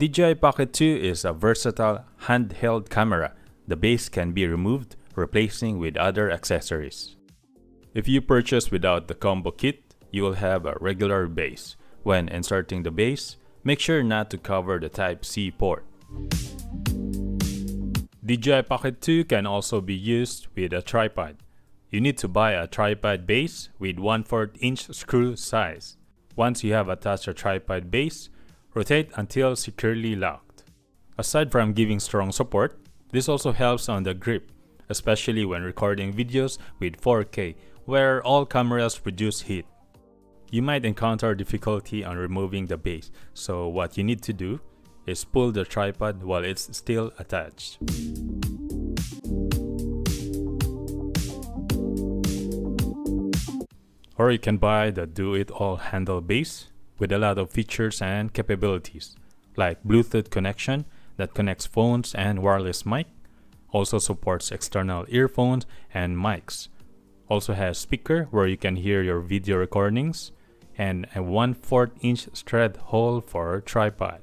DJI Pocket 2 is a versatile handheld camera. The base can be removed, replacing with other accessories. If you purchase without the combo kit, you will have a regular base. When inserting the base, make sure not to cover the Type-C port. DJI Pocket 2 can also be used with a tripod. You need to buy a tripod base with 1/4 inch screw size. Once you have attached a tripod base, rotate until securely locked. Aside from giving strong support, this also helps on the grip, especially when recording videos with 4K, where all cameras produce heat. You might encounter difficulty on removing the base, so what you need to do is pull the tripod while it's still attached. Or you can buy the do-it-all handle base with a lot of features and capabilities, like Bluetooth connection that connects phones and wireless mic, also supports external earphones and mics, also has speaker where you can hear your video recordings, and a 1/4 inch thread hole for tripod.